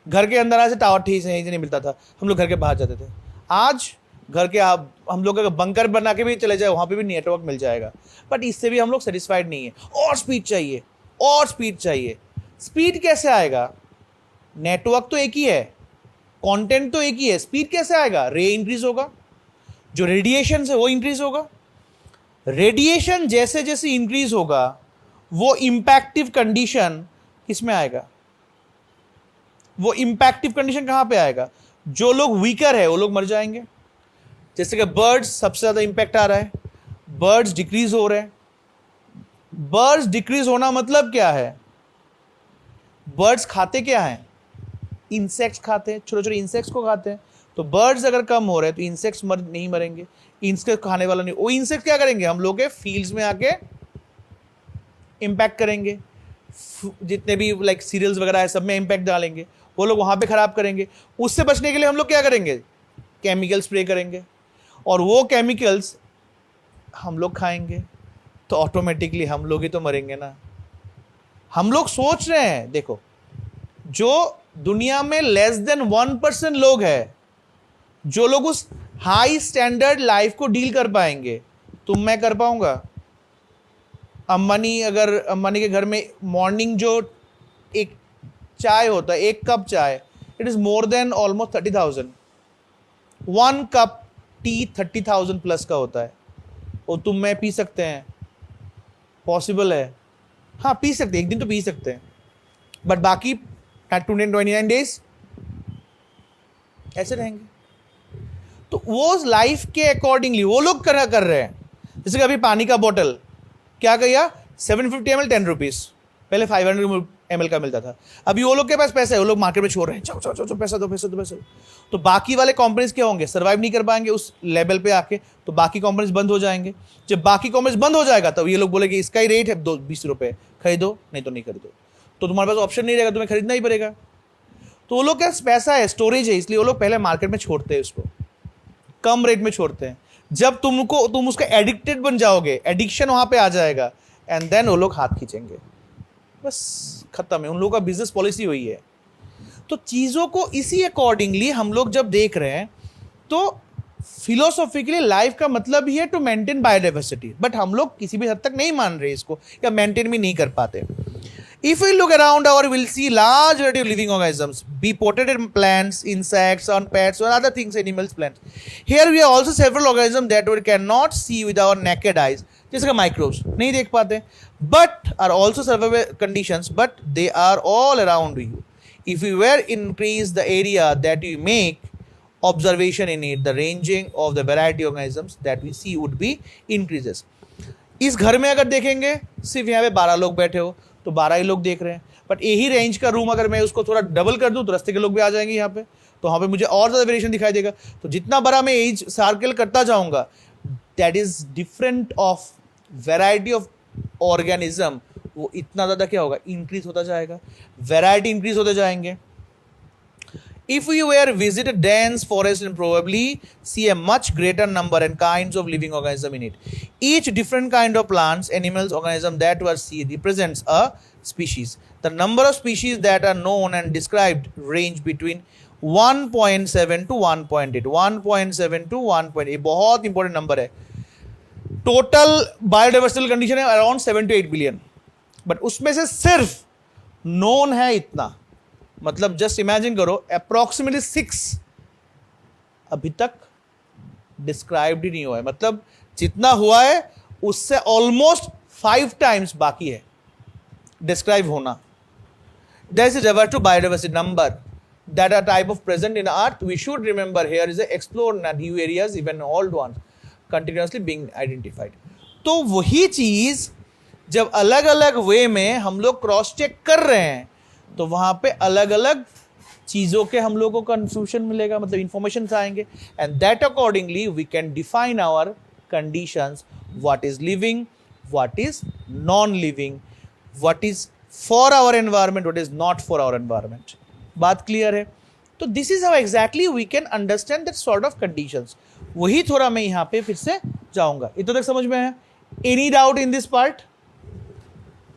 घर के अंदर आज से टावर ठीक से नहीं मिलता था, हम लोग घर के बाहर जाते थे। आज घर के आप हम लोग अगर बंकर बना के भी चले जाए वहां पे भी नेटवर्क मिल जाएगा, बट इससे भी हम लोग सेटिस्फाइड नहीं है, और स्पीड चाहिए, और स्पीड चाहिए। स्पीड कैसे आएगा? नेटवर्क तो एक ही है, कंटेंट तो एक ही है, स्पीड कैसे आएगा? रे इंक्रीज होगा, जो रेडिएशन है वो इंक्रीज होगा। रेडिएशन जैसे जैसे इंक्रीज होगा वो इंपैक्टिव कंडीशन किसमें आएगा? वो इंपैक्टिव कंडीशन कहां पे आएगा? जो लोग वीकर है वो लोग मर जाएंगे। जैसे कि बर्ड्स सबसे ज्यादा इंपैक्ट आ रहा है, बर्ड्स डिक्रीज हो रहे हैं। बर्ड्स डिक्रीज होना मतलब क्या है? बर्ड्स खाते क्या हैं? इंसेक्ट्स खाते हैं, छोटे छोटे इंसेक्ट्स को खाते हैं। तो बर्ड्स अगर कम हो रहे हैं तो इंसेक्ट्स नहीं मरेंगे, इंसेक्ट खाने वाला नहीं। वो इंसेक्ट क्या करेंगे? हम लोग के फील्ड्स में आके इंपैक्ट करेंगे, जितने भी लाइक सीरियल्स वगैरह है सब में इंपैक्ट डालेंगे, वो लोग वहां पे खराब करेंगे। उससे बचने के लिए हम लोग क्या करेंगे? केमिकल स्प्रे करेंगे, और वो केमिकल्स हम लोग खाएंगे, तो ऑटोमेटिकली हम लोग ही तो मरेंगे ना। हम लोग सोच रहे हैं, देखो, जो दुनिया में लेस देन 1% लोग हैं जो लोग उस हाई स्टैंडर्ड लाइफ को डील कर पाएंगे। तुम मैं कर पाऊंगा? अंबानी के घर में मॉर्निंग जो एक चाय होता है, एक कप चाय, it is more than almost 30,000। 1 cup T 30,000 plus का होता है। वो तुम मैं पी सकते हैं? पॉसिबल है? हाँ पी सकते हैं, एक दिन तो पी सकते हैं, बट बाकी 229 डेज ऐसे रहेंगे। तो वो लाइफ के अकॉर्डिंगली वो लोग कर रहे हैं। जैसे कि अभी पानी का बोतल क्या कहिया, 750 ml 10 रुपीज, पहले 500 ml का मिलता था। अभी वो लोग के पास पैसा है, वो लोग मार्केट में छोड़ रहे हैं, चलो चलो चलो पैसा दो पैसा दो पैसा दो। तो बाकी वाले कंपनीज क्या होंगे? सर्वाइव नहीं कर पाएंगे उस लेवल पे आके, तो बाकी कंपनीज बंद हो जाएंगे। जब बाकी कंपनीज बंद हो जाएगा तब ये लोग बोलेंगे इसका ही रेट है 20 रुपए, खरीदो नहीं तो नहीं खरीदो। तो तुम्हारे पास ऑप्शन नहीं रहेगा, तुम्हें खरीदना ही पड़ेगा। तो वो लोग क्या, पैसा है, स्टोरेज है, इसलिए वो लोग पहले मार्केट में छोड़ते हैं, उसको कम रेट में छोड़ते हैं। जब तुम उसका एडिक्टेड बन जाओगे, एडिक्शन वहां पे आ जाएगा, एंड देन वो लोग हाथ खींचेंगे, बस खत्म है। उन लोगों का बिजनेस पॉलिसी वही है। तो चीजों को इसी अकॉर्डिंगली हम लोग जब देख रहे हैं, तो फिलोसॉफिकली लाइफ का मतलब ही है टू मेंटेन बायोडाइवर्सिटी, बट हम लोग किसी भी हद तक नहीं मान रहे इसको, या मेंटेन भी नहीं कर पाते। If we look around we'll see large variety of living organisms, be potted plants, insects, on pets, or other things, animals, plants. Here we have also several organisms that we cannot see with our naked eyes, जैसे कि microbes नहीं देख पाते, but are also survival conditions, but they are all around you. If we were increase the area that we make observation in it, the ranging of the variety of organisms that we see would be increases. इस घर में अगर देखेंगे सिर्फ यहाँ पे 12 लोग बैठे हो तो 12 ही लोग देख रहे हैं, बट यही रेंज का रूम अगर मैं उसको थोड़ा डबल कर दूं तो रास्ते के लोग भी आ जाएंगे यहाँ पे, तो वहाँ पे मुझे और ज़्यादा वेरिएशन दिखाई देगा। तो जितना बड़ा मैं एज सर्कल करता जाऊँगा, that is different of variety of organism, वो इतना ज़्यादा क्या होगा, इंक्रीज होता जाएगा, वेराइटी इंक्रीज होते जाएंगे। If we were visit a dense forest and probably see a much greater number and kinds of living organism in it. Each different kind of plants, animals, organism that were seen represents a species. The number of species that are known and described range between 1.7 to 1.8. 1.7 to 1.8 बहुत इंपॉर्टेंट नंबर है। टोटल बायोडाइवर्सिटी कंडीशन है अराउंड 7 to 8 बिलियन, बट उसमें से सिर्फ नोन है इतना, मतलब जस्ट इमेजिन करो अप्रोक्सीमेटली 6 अभी तक डिस्क्राइब्ड ही नहीं हुआ है। मतलब जितना हुआ है उससे ऑलमोस्ट 5 टाइम्स बाकी है डिस्क्राइब होना। There is a refer to biodiversity number that are type of present in earth. We should remember here is a explored new areas, even old ones continuously being identified. तो वही चीज जब अलग अलग वे में हम लोग क्रॉस चेक कर रहे हैं तो वहां पे अलग अलग चीजों के हम लोगों को कंफ्यूजन मिलेगा, मतलब इंफॉर्मेशन आएंगे, and that accordingly we can define our conditions, what is living, what is non living, what is for our environment, what is not for our environment. बात क्लियर है? तो this is how exactly we can understand that sort of conditions. वही थोड़ा मैं यहाँ पे फिर से जाऊंगा। इतना तक समझ में है? Any doubt in this part?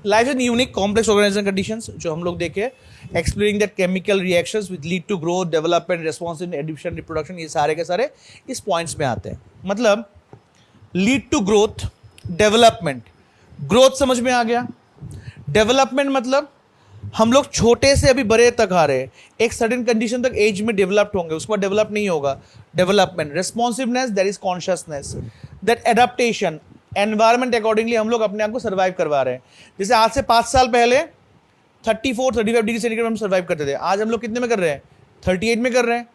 Life is unique complex organization conditions जो हम लोग देखे, exploring that chemical reactions which lead to growth, development, responsive, addition, reproduction, ये सारे के सारे इस पॉइंट्स में आते हैं. मतलब lead to growth, development. Growth समझ में आ गया. डेवलपमेंट मतलब हम लोग छोटे से अभी बड़े तक आ रहे हैं, एक सर्टेन कंडीशन तक एज में डेवलप्ड होंगे, उसके बाद डेवलप नहीं होगा. Development, responsiveness, that is consciousness, that adaptation, environment accordingly हम लोग अपने आप को सर्वाइव करवा रहे हैं. जैसे आज से 5 साल पहले 34-35 डिग्री सेंटीग्रेड हम सर्वाइव करते थे, आज हम लोग कितने में कर रहे हैं? 38 में कर रहे हैं.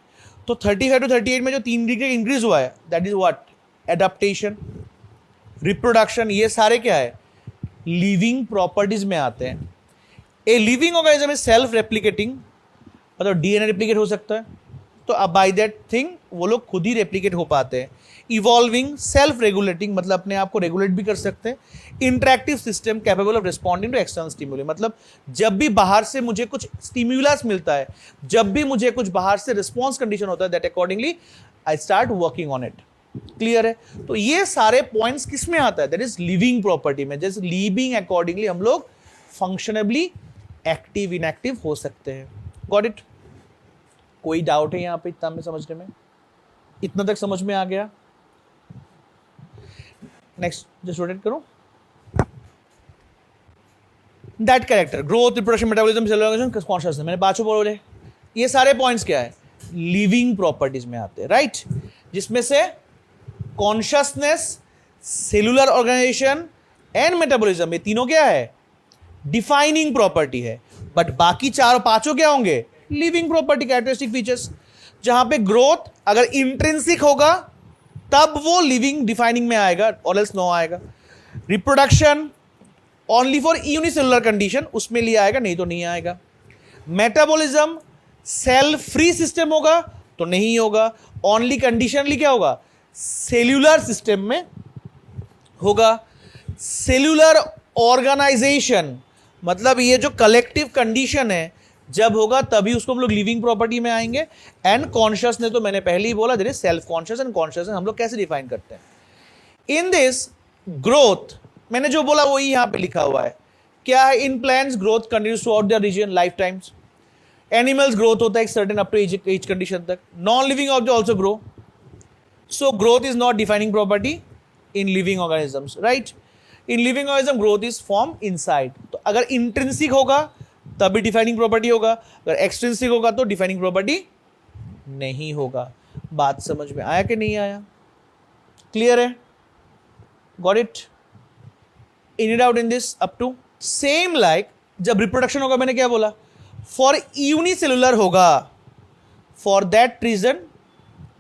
तो 35 टू 38 में जो 3 डिग्री इंक्रीज हुआ है, that is what? Adaptation. Reproduction, ये सारे क्या है? लिविंग प्रॉपर्टीज में आते हैं. A living organism is self replicating, मतलब डीएनए रेप्लिकेट हो सकता है, तो अब बाय दैट थिंग वो लोग खुद ही रेप्लिकेट हो पाते हैं. इवॉल्विंग, सेल्फ रेगुलेटिंग, मतलब अपने आप को रेगुलेट भी कर सकते हैं. Interactive system capable of responding to external stimuli, मतलब जब भी बाहर से मुझे कुछ स्टिम्युलस मिलता है, जब भी मुझे कुछ बाहर से रिस्पॉन्स कंडीशन होता है, that accordingly I start working on it. Clear है? तो ये सारे पॉइंट्स किस में आता है? दैट इज लिविंग प्रॉपर्टी में. जैसे लिविंग अकॉर्डिंगली हम लोग फंक्शनेबली एक्टिव इनएक्टिव हो सकते हैं. Got it? कोई डाउट है यहां पे इतना में समझने में? इतना तक समझ में आ गया? नेक्स्ट जस्ट रोटेट करो. That character, growth, reproduction, metabolism, cellular organism, consciousness, मैंने पांचों बोले. ये सारे पॉइंट्स क्या है? लिविंग प्रॉपर्टीज में आते हैं, राइट? जिसमें से consciousness, cellular organization and metabolism, ये तीनों क्या है? डिफाइनिंग प्रॉपर्टी है. बट बाकी चार पांचों क्या होंगे? Living property, characteristic features. जहां पे ग्रोथ अगर इंट्रिंसिक होगा तब वो लिविंग डिफाइनिंग में आएगा, और एल्स नो आएगा. Reproduction only for unicellular condition, उसमें लिया आएगा, नहीं तो नहीं आएगा. मेटाबॉलिज्म सेल फ्री सिस्टम होगा तो नहीं होगा, ओनली कंडीशनली क्या होगा? सेल्यूलर सिस्टम में होगा. सेल्यूलर ऑर्गेनाइजेशन, मतलब ये जो कलेक्टिव कंडीशन है जब होगा तभी उसको हम लोग लिविंग प्रॉपर्टी में आएंगे. एंड कॉन्शियस ने तो मैंने पहले ही बोला, सेल्फ कॉन्शियस एंड कॉन्शियस हम लोग कैसे डिफाइन करते हैं. इन दिस ग्रोथ, मैंने जो बोला वही यहां पे लिखा हुआ है. क्या है? In plants growth continues throughout the region life times. Animals growth होता है एक certain up to age condition तक. Non living object also grow. So growth is not defining property in living organisms, right? In living organism growth is form inside. तो अगर इंट्रिंसिक होगा तभी डिफाइनिंग प्रॉपर्टी होगा, अगर एक्सट्रिंसिक होगा तो डिफाइनिंग प्रॉपर्टी नहीं होगा. बात समझ में आया कि नहीं आया? क्लियर है? Got it? In doubt in this up to? Same like जब रिप्रोडक्शन होगा, मैंने क्या बोला? फॉर यूनिसेलुलर होगा, फॉर दैट रीजन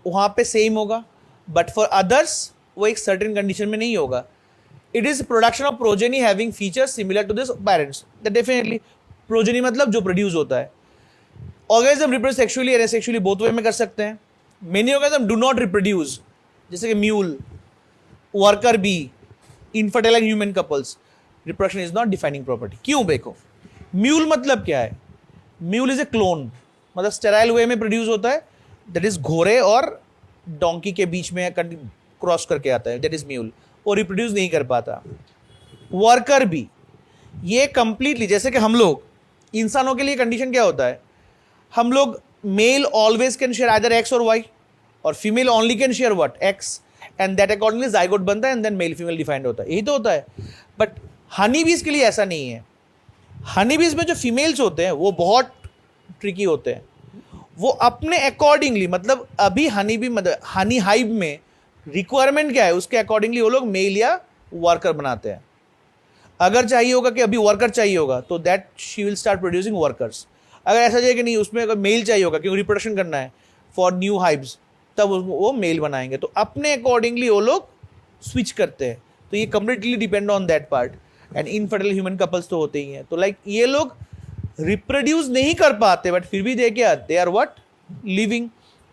वहां पे सेम होगा, बट फॉर अदर्स वो एक सर्टेन कंडीशन में नहीं होगा. It is production of progeny having features similar to this parents. Definitely progeny मतलब जो प्रोड्यूस होता है. Organism reproduce sexually and asexually both way में कर सकते हैं. Many organism do not reproduce, जैसे कि mule, worker bee, infertile and human couples. Reproduction is not defining property. क्यों? देखो, म्यूल मतलब क्या है? म्यूल इज ए क्लोन, मतलब स्टेराइल वे में प्रोड्यूस होता है. दैट इज घोड़े और डोंकी के बीच में क्रॉस करके आता है, दैट इज म्यूल. वो रिप्रोड्यूस नहीं कर पाता. वर्कर बी, ये कंप्लीटली, जैसे कि हम लोग इंसानों के लिए कंडीशन क्या होता है? हम लोग male always can share either X और वाई, और female only can share what? X, and that accordingly zygote बनता है and then male female defined होता है. यही तो होता है. बट हनी बीज के लिए ऐसा नहीं है. हनी बीज में जो फीमेल्स होते हैं वो बहुत ट्रिकी होते हैं. वो अपने अकॉर्डिंगली, मतलब अभी हनी बी, मतलब हनी हाइव में रिक्वायरमेंट क्या है उसके अकॉर्डिंगली वो लोग मेल या वर्कर बनाते हैं. अगर चाहिए होगा कि अभी वर्कर चाहिए होगा तो that she will start producing workers. अगर ऐसा चाहिए कि नहीं, उसमें अगर मेल चाहिए होगा क्योंकि रिप्रोडक्शन करना है फॉर न्यू हाइव्स, तब वो मेल बनाएंगे. तो अपने अकॉर्डिंगली वो लोग स्विच करते हैं. तो ये completely depend on that part. And infertile human couples तो होते ही हैं. तो लाइक ये लोग रिप्रोड्यूस नहीं कर पाते बट फिर भी दे आर व्हाट? लिविंग.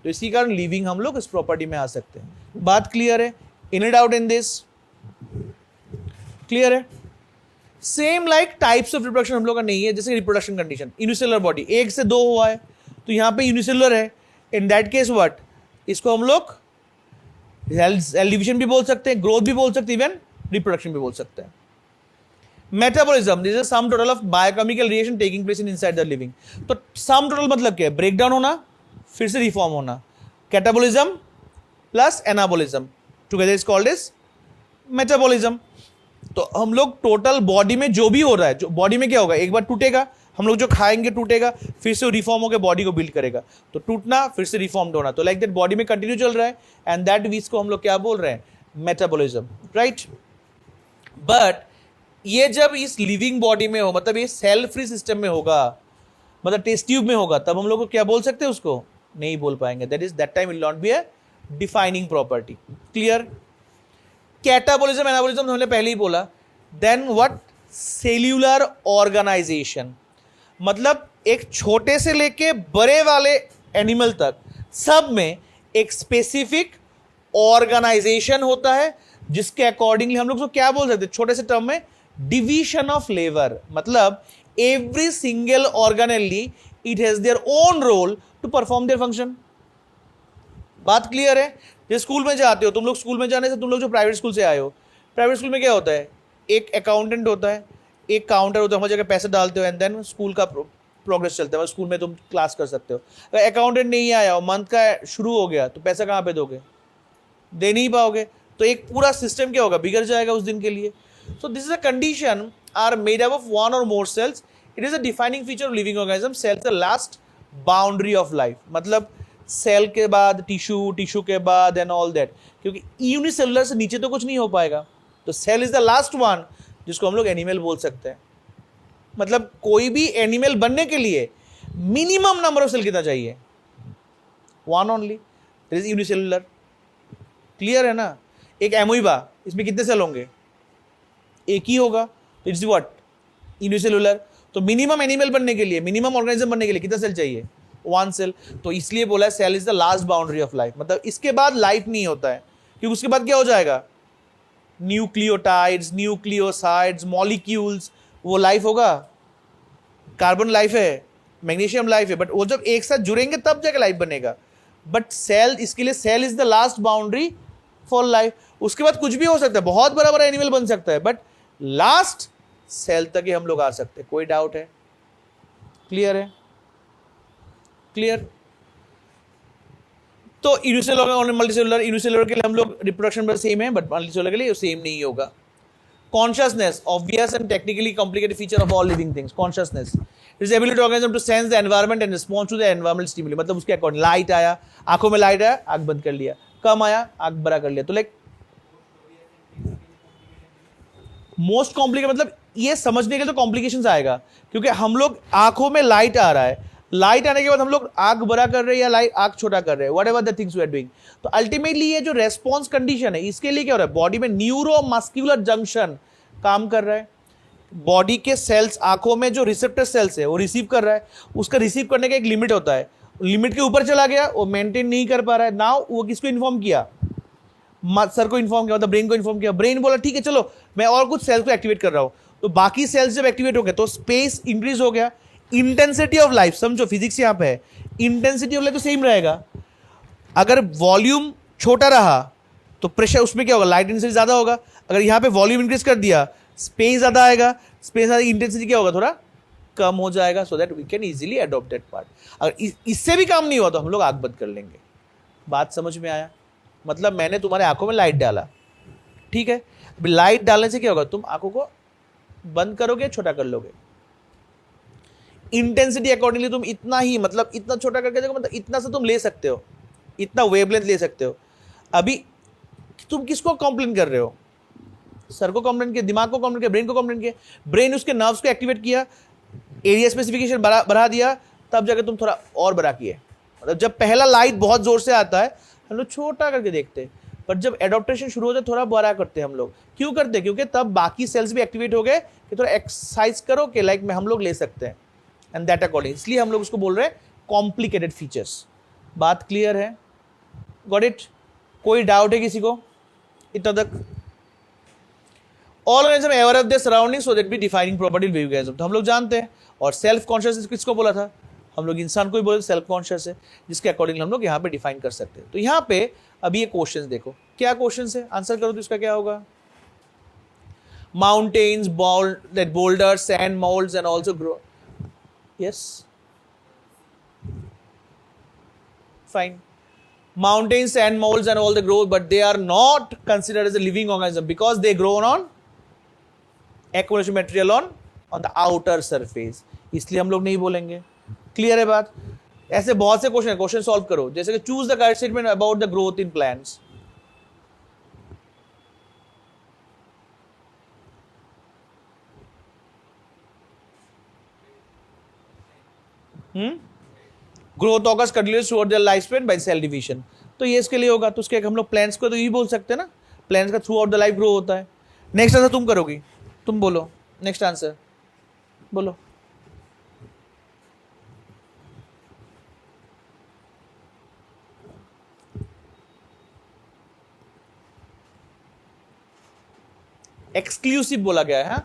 तो इसी कारण लिविंग हम लोग इस प्रॉपर्टी में आ सकते हैं. बात क्लियर है? In and out in this clear है? Same like types of reproduction हम लोग का नहीं है. जैसे रिप्रोडक्शन कंडीशन, यूनिसेलुलर बॉडी, 1 से 2 हुआ है तो यहाँ पे यूनिसेलुलर है. In that case what? इसको हम लोग सेल डिवीजन भी बोल सकते हैं, ग्रोथ भी बोल सकते हैं, इवन रिप्रोडक्शन भी बोल सकते हैं. Metabolism this is some total of biochemical reaction taking place in inside the living. तो सम टोटल मतलब क्या है? ब्रेकडाउन होना, फिर से रिफॉर्म होना। Catabolism plus anabolism together is called is metabolism. तो हम लोग टोटल बॉडी में जो भी हो रहा है, जो बॉडी में क्या होगा, एक बार टूटेगा, हम लोग जो खाएंगे टूटेगा, फिर से रिफॉर्म होकर बॉडी को बिल्ड करेगा। तो टूटना फिर से रिफॉर्म्ड होना, तो लाइक दैट बॉडी में कंटिन्यू चल रहा है, एंड दैट वीज को हम लोग क्या बोल रहे हैं? Metabolism, right. बट ये जब इस लिविंग बॉडी में हो, मतलब ये सेल फ्री सिस्टम में होगा, मतलब टेस्ट ट्यूब में होगा, तब हम लोग को क्या बोल सकते हैं? उसको नहीं बोल पाएंगे। That is that time will not be a defining property. Clear? Catabolism anabolism हमने पहले ही बोला। Then what? सेल्यूलर ऑर्गेनाइजेशन, मतलब एक छोटे से लेके बड़े वाले एनिमल तक सब में एक स्पेसिफिक ऑर्गेनाइजेशन होता है, जिसके अकॉर्डिंगली हम लोग तो क्या बोल सकते हैं छोटे से टर्म में? Division of labour. मतलब every single organelle it has their own role to perform their function. बात क्लियर है? जो स्कूल में जाते हो तुम लोग, स्कूल में जाने से तुम लोग जो प्राइवेट स्कूल से आए हो, प्राइवेट स्कूल में क्या होता है? एक अकाउंटेंट होता है, एक काउंटर होता है, वहाँ जगह पैसे डालते हो, एंड देन स्कूल का प्रोग्रेस चलता है। स्कूल में तुम क्लास कर सकते हो। अगर अकाउंटेंट नहीं आया और मंथ का शुरू हो गया तो पैसा कहाँ पे दोगे? दे नहीं पाओगे। तो एक पूरा सिस्टम क्या होगा? बिगड़ जाएगा उस दिन के लिए। So this is a condition are made up of one or more cells. It is a defining feature of living organism. Cells the last boundary of life, मतलब सेल के बाद टिश्यू, टिश्यू के बाद एंड ऑल दैट, क्योंकि यूनिसेलुलर से नीचे तो कुछ नहीं हो पाएगा। तो cell is the last one, जिसको हम लोग एनिमल बोल सकते हैं। मतलब कोई भी एनिमल बनने के लिए मिनिमम नंबर ऑफ सेल कितना चाहिए? One only, that is unicellular. Clear है ना? एक एमोइबा, इसमें कितने सेल होंगे? एक ही होगा। तो इट्स व्हाट? यूनिसेलुलर। तो मिनिमम एनिमल बनने के लिए, मिनिमम ऑर्गेनिज्म बनने के लिए कितना सेल चाहिए? One cell. तो इसलिए बोला है cell is the last boundary of life. मतलब इसके बाद लाइफ नहीं होता है, क्योंकि उसके बाद क्या हो जाएगा? न्यूक्लियोटाइड्स, न्यूक्लियोसाइड्स, मॉलिक्यूल्स, वो लाइफ होगा। कार्बन लाइफ है, मैग्नीशियम लाइफ है, बट वो जब एक साथ जुड़ेंगे तब जाके लाइफ बनेगा। बट सेल, इसके लिए cell is the last boundary for life. उसके बाद कुछ भी हो सकता है, बहुत बड़ा बड़ा एनिमल बन सकता है, बट लास्ट सेल तक ही हम लोग आ सकते हैं। कोई डाउट है? क्लियर है? क्लियर? तो यूनिसेलुलर और मल्टीसेलुलर, यूनिसेलुलर के लिए हम लोग रिप्रोडक्शन पर सेम है, बट मल्टीसेलुलर के लिए सेम नहीं होगा। Consciousness, obvious and technically complicated feature of all living things. Consciousness is ability of organism to sense the environment and respond to the environmental stimuli. मतलब उसके अकॉर्डिंग लाइट आया, आंखों में लाइट आया, आंख बंद कर लिया, कम आया, आंख बड़ा कर लिया। तो लाइक मोस्ट कॉम्प्लिकेटेड, मतलब ये समझने के लिए तो कॉम्प्लिकेशंस आएगा, क्योंकि हम लोग आंखों में लाइट आ रहा है, लाइट आने के बाद हम लोग आंख बड़ा कर रहे हैं या लाइट आंख छोटा कर रहे हैं, whatever the things we are doing. तो अल्टीमेटली ये जो रेस्पॉन्स कंडीशन है, इसके लिए क्या हो रहा है? बॉडी में न्यूरोमस्कुलर जंक्शन काम कर रहा है। बॉडी के सेल्स, आंखों में जो रिसेप्टर सेल्स है वो रिसीव कर रहा है, उसका रिसीव करने का एक लिमिट होता है। लिमिट के ऊपर चला गया, वो मेंटेन नहीं कर पा रहा है। नाउ वो किसको इन्फॉर्म किया? सर को इन्फॉर्म किया, मतलब ब्रेन को इन्फॉर्म किया। ब्रेन बोला ठीक है चलो मैं और कुछ सेल्स को एक्टिवेट कर रहा हूं। तो बाकी सेल्स जब एक्टिवेट हो गए तो स्पेस इंक्रीज हो गया। इंटेंसिटी ऑफ लाइफ, समझो फिजिक्स यहां पे है, इंटेंसिटी ऑफ लाइफ तो सेम रहेगा। अगर वॉल्यूम छोटा रहा तो प्रेशर उसमें क्या होगा? लाइट इंटेंसिटी ज्यादा होगा। अगर यहां पे वॉल्यूम इंक्रीज कर दिया, स्पेस ज्यादा आएगा, स्पेस ज्यादा, इंटेंसिटी क्या होगा? थोड़ा कम हो जाएगा, so that we can easily adopt that part. अगर इससे भी काम नहीं हुआ तो हम लोग आंख बंद कर लेंगे। बात समझ में आया? मतलब मैंने तुम्हारे आंखों में लाइट डाला, ठीक है, लाइट डालने से क्या होगा? तुम आंखों को बंद करोगे, छोटा कर लोगे। इंटेंसिटी अकॉर्डिंगली तुम इतना ही, मतलब इतना छोटा करके देखो, मतलब इतना से तुम ले सकते हो, इतना वेवलेंथ ले सकते हो। अभी तुम किसको कंप्लेन कर रहे हो? सर को कंप्लेन किया, दिमाग को कंप्लेन किया, ब्रेन को कंप्लेन किया। ब्रेन उसके नर्व्स को एक्टिवेट किया, एरिया स्पेसिफिकेशन बढ़ा दिया, तब जाकर तुम थोड़ा और बड़ा किए। मतलब जब पहला लाइट बहुत जोर से आता है हम लोग छोटा करके देखते हैं, पर जब एडॉप्टेशन शुरू होता है थोड़ा बड़ा करते हैं हम लोग। क्यों करते हैं? क्योंकि तब बाकी सेल्स भी एक्टिवेट हो गए कि थोड़ा एक्सरसाइज करो कि लाइक में हम लोग ले सकते हैं, एंड दैट अकॉर्डिंग, इसलिए हम लोग उसको बोल रहे हैं कॉम्प्लिकेटेड फीचर्स। बात क्लियर है? Got it? कोई डाउट है किसी को इतना तक? All organism aware of their surroundings so that be defining property of living organism, तो हम लोग जानते हैं। और सेल्फ कॉन्शियस किसको बोला था? हम लोग इंसान को ही बोले सेल्फ कॉन्शियस है, जिसके अकॉर्डिंग हम लोग यहाँ पे डिफाइन कर सकते हैं। तो यहाँ पे अभी ये क्वेश्चंस देखो, क्या क्वेश्चन है, आंसर करो तो इसका क्या होगा? mountains, that boulders, sand, molds, and also grow. Yes, fine. Mountains, sand, molds, and all the grow, but they are not considered as a living organism because they grow on accumulation material on the outer surface. इसलिए हम लोग नहीं बोलेंगे. क्लियर है बात? ऐसे बहुत से क्वेश्चन सॉल्व करो, जैसे कि choose the correct statement about the growth in plants. Growth occurs continuous throughout their life span by cell division. तो ये इसके लिए होगा. तो उसके हम लोग प्लांट्स को तो यही बोल सकते हैं ना, प्लांट्स का through out the life grow होता है. नेक्स्ट आंसर तुम करोगी, तुम बोलो नेक्स्ट आंसर बोलो. एक्सक्लूसिव बोला गया है.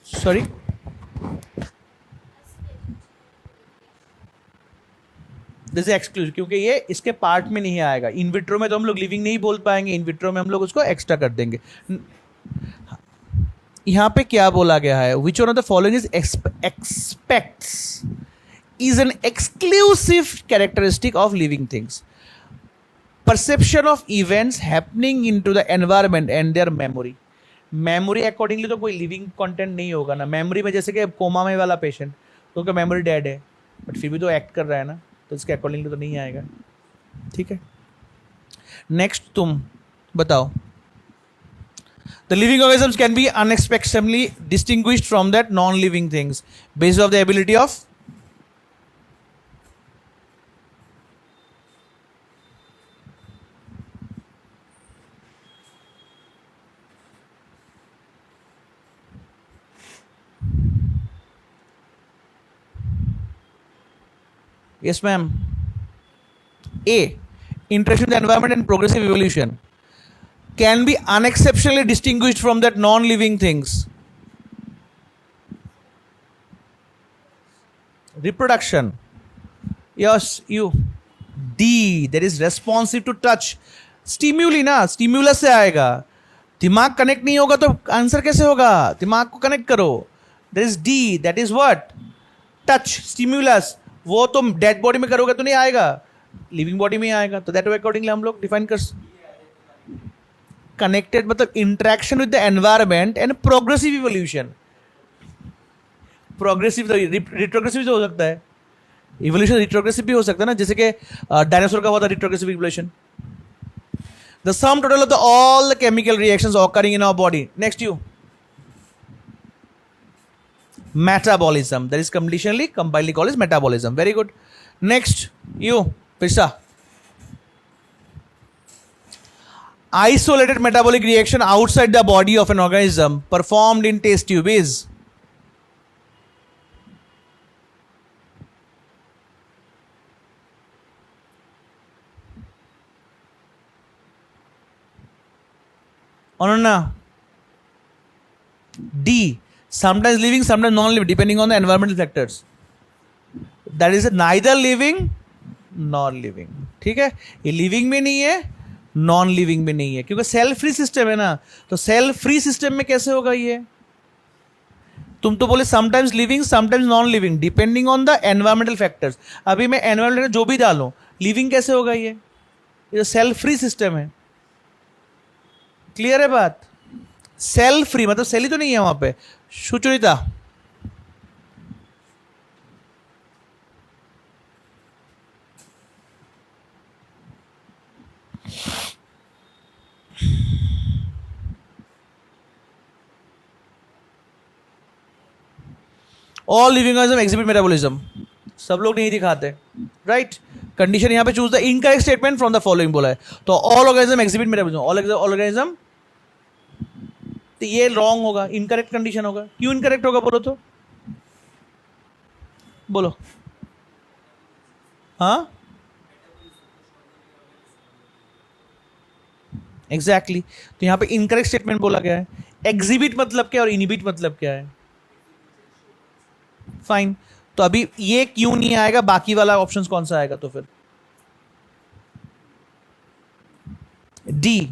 सॉरी, दिस एक्सक्लूसिव क्योंकि ये इसके पार्ट में नहीं आएगा. इन विट्रो में तो हम लोग लिविंग नहीं बोल पाएंगे, इन विट्रो में हम लोग उसको एक्स्ट्रा कर देंगे. यहां पे क्या बोला गया है? Which one of the following is expects is an exclusive characteristic of living things. Perception of events happening in to the environment and their memory. Memory accordingly तो कोई लिविंग कंटेंट नहीं होगा ना. मेमोरी में जैसे कि कोमा में वाला पेशेंट, तो उसका मेमोरी डेड है बट फिर भी तो एक्ट कर रहा है ना, तो इसके अकॉर्डिंगली तो नहीं आएगा. ठीक है, नेक्स्ट तुम बताओ. The living organisms can be unexpectedly distinguished from that non-living things based on the ability of yes ma'am. A, interaction with the environment and progressive evolution can be unexceptionally distinguished from that non-living things. Reproduction, yes, you. D, that is responsive to touch. Stimuli ना, stimulus से आएगा. दिमाग कनेक्ट नहीं होगा तो आंसर कैसे होगा? दिमाग को कनेक्ट करो. There is D, that is what? Touch, stimulus. वो तो डेड बॉडी में करोगे तो नहीं आएगा, लिविंग बॉडी में आएगा. तो दैट अकॉर्डिंगली हम लोग डिफाइन कर. कनेक्टेड मतलब interaction with the environment and progressive evolution. Progressive तो रिट्रोग्रेसिव भी तो हो सकता है, इवोल्यूशन रिट्रोग्रेसिव भी हो सकता है ना, जैसे कि डायनासोर का हुआ था retrogressive evolution. The sum total of the all the chemical reactions occurring in our body. Next you. Metabolism, that is conditionally combinedly called as metabolism. Very good. Next you, Pisha. Isolated metabolic reaction outside the body of an organism performed in test tube is Ananya. D, sometimes living, sometimes non-living, depending on the environmental factors. That is neither living nor living. ठीक है, ये लिविंग में नहीं है, नॉन लिविंग में नहीं है, क्योंकि सेल फ्री सिस्टम है ना. तो सेल फ्री सिस्टम में कैसे होगा ये? तुम तो बोले sometimes living sometimes non living depending on the environmental factors. अभी मैं एनवायरमेंटल जो भी डालूं, लिविंग कैसे होगा? ये तो सेल फ्री सिस्टम है. क्लियर है बात? सेल फ्री मतलब सेल ही तो नहीं है वहां पे. Sucharita, all living organism exhibit metabolism. सब लोग नहीं दिखाते, राइट. कंडीशन यहां पे choose the incorrect statement from the following बोला है. तो all organism exhibit metabolism, all organism, तो ये रॉन्ग होगा, इनकरेक्ट कंडीशन होगा. क्यों इनकरेक्ट होगा बोलो तो, बोलो. हाँ एग्जैक्टली. तो यहां पे इनकरेक्ट स्टेटमेंट बोला गया है. एग्जिबिट मतलब क्या और इनहिबिट मतलब क्या है? फाइन, तो अभी ये क्यों नहीं आएगा, बाकी वाला ऑप्शन कौन सा आएगा? तो फिर डी,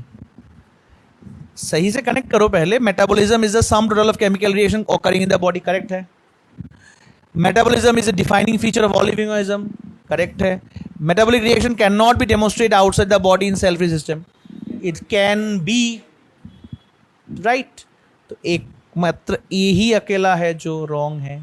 सही से कनेक्ट करो पहले। Metabolism is the sum total of chemical reaction occurring in the body, correct है। Metabolism is a defining feature of all living organism, correct है। Metabolic reaction can not be demonstrate outside the body in self system, it can be, right. तो एक मात्र ए ही अकेला है जो रॉन्ग है।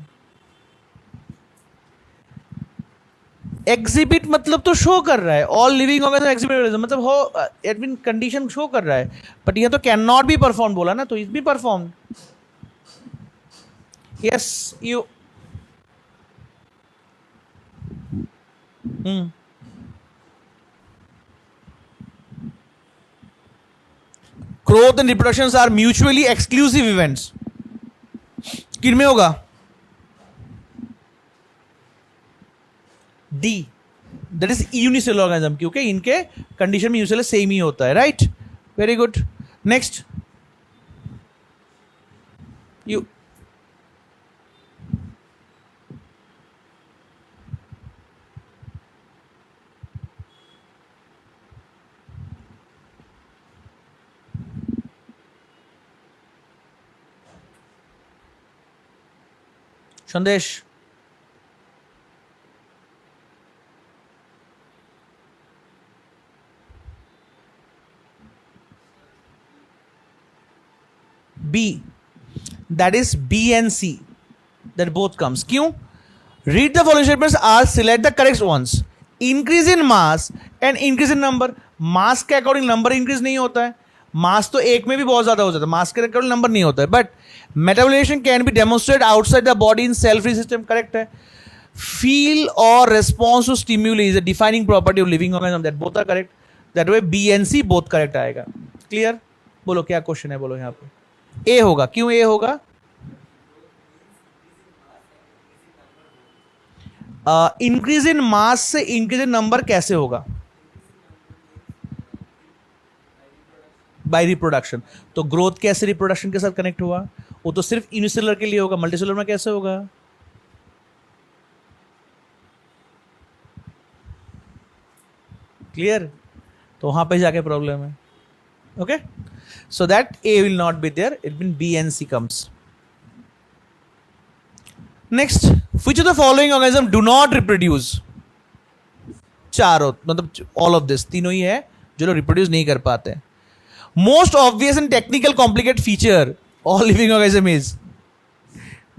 एग्जिबिट मतलब तो शो कर रहा है, ऑल लिविंग ऑर्गेनिज्म एग्जिबिट मतलब हो एडमिन कंडीशन शो कर रहा है, बट ये तो कैन नॉट बी परफॉर्म बोला ना, तो is be perform. Yes you growth and reproduction are mutually exclusive events, किन में होगा? D, that is unicellular organism, क्योंकि इनके कंडीशन में यूनिसेलुलर सेम ही होता है, right. Very good, next you Sandesh. B, that is B and C, that both comes. क्यों? Read the following statements are select the correct ones. Increase in mass and increase in number. Mass के अकॉर्डिंग नंबर इंक्रीज नहीं होता है, मास तो एक में भी बहुत ज्यादा हो जाता है, मास के अकॉर्डिंग नंबर नहीं होता है। But metabolism can be demonstrate outside the body in self system, correct है। फील और response to stimuli is a defining property of living organism, that both are correct, that way B and C both correct आएगा। क्लियर? बोलो क्या क्वेश्चन है, बोलो यहाँ पे। ए होगा, क्यों ए होगा? इंक्रीज इन मास से इंक्रीज इन नंबर कैसे होगा? By reproduction. तो ग्रोथ कैसे रिप्रोडक्शन के साथ कनेक्ट हुआ? वो तो सिर्फ यूनिसेलुलर के लिए होगा, मल्टीसेलुलर में कैसे होगा? क्लियर? तो वहां पे जाके प्रॉब्लम है। Okay, so that A will not be there, it will be B and C comes. Next, which of the following organism do not reproduce? चारों, मतलब all of this, तीनों ही है जो लोग रिप्रोड्यूस नहीं कर पाते। Most obvious and technical complicated feature all living organism is,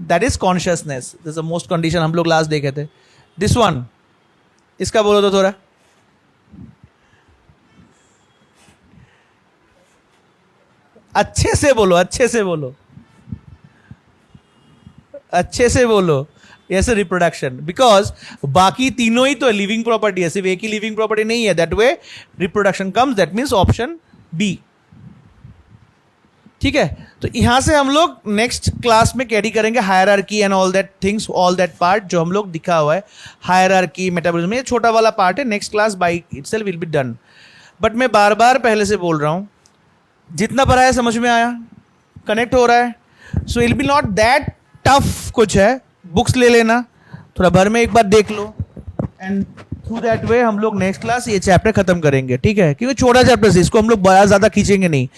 that is consciousness. This is the most condition हम लोग लास्ट देखे थे। This one, इसका बोलो तो थोड़ा अच्छे से बोलो, अच्छे से बोलो, अच्छे से बोलो। यस, रिप्रोडक्शन, बिकॉज बाकी तीनों ही तो लिविंग प्रॉपर्टी है, सिर्फ एक ही लिविंग प्रॉपर्टी नहीं है, that way reproduction comes, that means option B. ठीक है, तो यहां से हम लोग नेक्स्ट क्लास में कैरी करेंगे hierarchy and all that things, all that part जो हम लोग दिखा हुआ है, हायरार्की, मेटाबॉलिज्म, ये छोटा वाला पार्ट है, next class by itself will be done. But मैं बार बार पहले से बोल रहा हूं, जितना पढ़ा है समझ में आया, कनेक्ट हो रहा है, so it be not that tough कुछ है, बुक्स ले लेना, थोड़ा भर में एक बार देख लो, एंड थ्रू दैट वे हम लोग नेक्स्ट क्लास ये चैप्टर खत्म करेंगे। ठीक है, क्योंकि छोटा चैप्टर है, इसको हम लोग बड़ा ज्यादा खींचेंगे नहीं।